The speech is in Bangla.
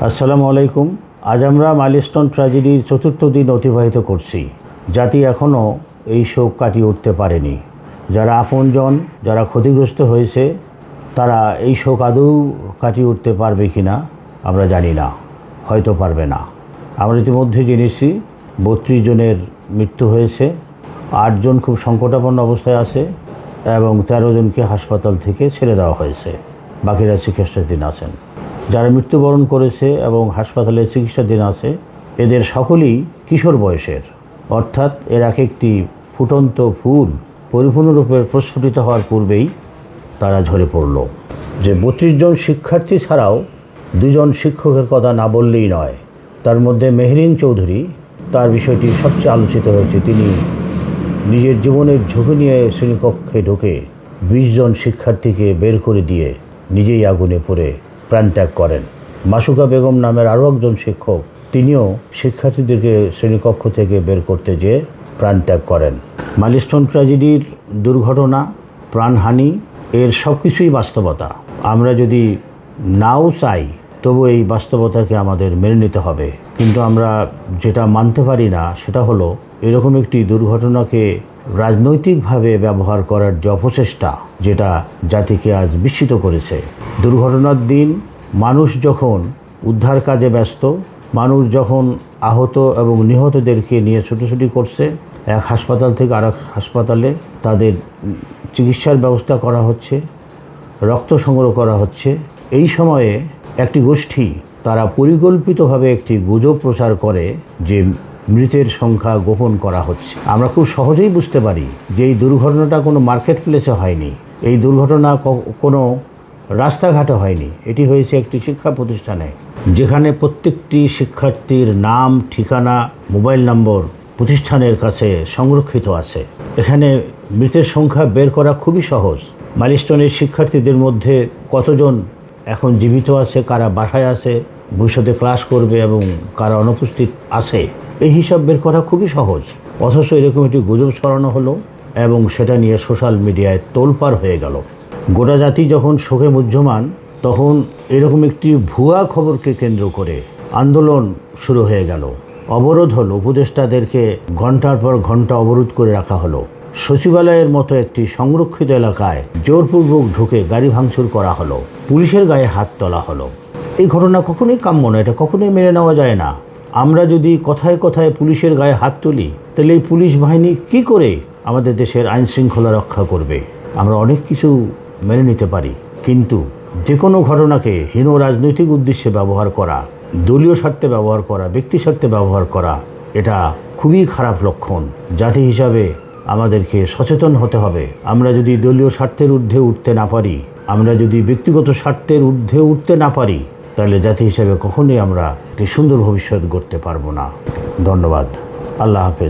আসসালামু আলাইকুম। আজ আমরা মাইলস্টোন ট্র্যাজেডির চতুর্থ দিন অতিবাহিত করছি। জাতি এখনও এই শোক কাটিয়ে উঠতে পারেনি। যারা আপনজন, যারা ক্ষতিগ্রস্ত হয়েছে, তারা এই শোক আদৌ কাটিয়ে উঠতে পারবে কি না আমরা জানি না, হয়তো পারবে না। আমরা ইতিমধ্যে জেনেছি 32 জনের মৃত্যু হয়েছে, 8 জন খুব সংকটাপন্ন অবস্থায় আছে এবং 13 জনকে হাসপাতাল থেকে ছেড়ে দেওয়া হয়েছে। বাকিরা চিকিৎসাধীন আছেন। যারা মৃত্যুবরণ করেছে এবং হাসপাতালে চিকিৎসাধীন আছে, এদের সকলেই কিশোর বয়সের, অর্থাৎ এর এক একটি ফুটন্ত ফুল পরিপূর্ণরূপে প্রস্ফুটিত হওয়ার পূর্বেই তারা ঝরে পড়ল। যে 32 জন শিক্ষার্থী ছাড়াও 2 জন শিক্ষকের কথা না বললেই নয়। তার মধ্যে মেহরিন চৌধুরী, তার বিষয়টি সবচেয়ে আলোচিত হয়েছে। তিনি নিজের জীবনের ঝুঁকি নিয়ে শ্রেণীকক্ষে ঢুকে 20 জন শিক্ষার্থীকে বের করে দিয়ে নিজেই আগুনে পড়ে প্রাণত্যাগ করেন। মাসুকা বেগম নামের আরও একজন শিক্ষক, তিনিও শিক্ষার্থীদেরকে শ্রেণীকক্ষ থেকে বের করতে যেয়ে প্রাণত্যাগ করেন। মাইলস্টোন ট্র্যাজেডির দুর্ঘটনা, প্রাণহানি, এর সব কিছুই বাস্তবতা। আমরা যদি নাও চাই, তবু এই বাস্তবতাকে আমাদের মেনে নিতে হবে। কিন্তু আমরা যেটা মানতে পারি না সেটা হলো এরকম একটি দুর্ঘটনাকে রাজনৈতিকভাবে ব্যবহার করার যে অপচেষ্টা, যেটা জাতিকে আজ বিস্মিত করেছে। দুর্ঘটনার দিন মানুষ যখন উদ্ধার কাজে ব্যস্ত, মানুষ যখন আহত এবং নিহতদেরকে নিয়ে ছুটোছুটি করছে, এক হাসপাতাল থেকে আরেক হাসপাতালে তাদের চিকিৎসার ব্যবস্থা করা হচ্ছে, রক্ত সংগ্রহ করা হচ্ছে, এই সময়ে একটি গোষ্ঠী তারা পরিকল্পিতভাবে একটি গুজব প্রচার করে যে মৃতের সংখ্যা গোপন করা হচ্ছে। আমরা খুব সহজেই বুঝতে পারি যে এই দুর্ঘটনাটা কোনো মার্কেট প্লেসে হয়নি, এই দুর্ঘটনা কোনো রাস্তাঘাটে হয়নি, এটি হয়েছে একটি শিক্ষা প্রতিষ্ঠানে, যেখানে প্রত্যেকটি শিক্ষার্থীর নাম, ঠিকানা, মোবাইল নম্বর প্রতিষ্ঠানের কাছে সংরক্ষিত আছে। এখানে মৃতের সংখ্যা বের করা খুবই সহজ। মাইলস্টোনের শিক্ষার্থীদের মধ্যে কতজন এখন জীবিত আছে, কারা বাসায় আছে, ভবিষ্যতে ক্লাস করবে এবং কারা অনুপস্থিত আছে, এই হিসাব বের করা খুবই সহজ। অথচ এরকম একটি গুজব ছড়ানো হলো এবং সেটা নিয়ে সোশ্যাল মিডিয়ায় তোলপাড় হয়ে গেল। গোটা জাতি যখন শোকে মুহ্যমান, তখন এরকম একটি ভুয়া খবরকে কেন্দ্র করে আন্দোলন শুরু হয়ে গেল। অবরোধ হলো, উপদেষ্টাদেরকে ঘন্টার পর ঘন্টা অবরোধ করে রাখা হলো। সচিবালয়ের মতো একটি সংরক্ষিত এলাকায় জোরপূর্বক ঢুকে গাড়ি ভাঙচুর করা হলো, পুলিশের গায়ে হাত তোলা হলো। এই ঘটনা কখনোই কাম্য না, এটা কখনোই মেনে নেওয়া যায় না। আমরা যদি কথায় কথায় পুলিশের গায়ে হাত তুলি, তাহলে এই পুলিশ বাহিনী কি করে আমাদের দেশের আইন শৃঙ্খলা রক্ষা করবে? আমরা অনেক কিছু মেনে নিতে পারি, কিন্তু যে কোনো ঘটনাকে হীন রাজনৈতিক উদ্দেশ্যে ব্যবহার করা, দলীয় স্বার্থে ব্যবহার করা, ব্যক্তি স্বার্থে ব্যবহার করা, এটা খুবই খারাপ লক্ষণ। জাতি হিসাবে আমাদেরকে সচেতন হতে হবে। আমরা যদি দলীয় স্বার্থের ঊর্ধ্বে উঠতে না পারি, আমরা যদি ব্যক্তিগত স্বার্থের ঊর্ধ্বে উঠতে না পারি, তাহলে জাতি হিসাবে কখনোই আমরা একটি সুন্দর ভবিষ্যৎ গড়তে পারবো না। ধন্যবাদ। আল্লাহ হাফেজ।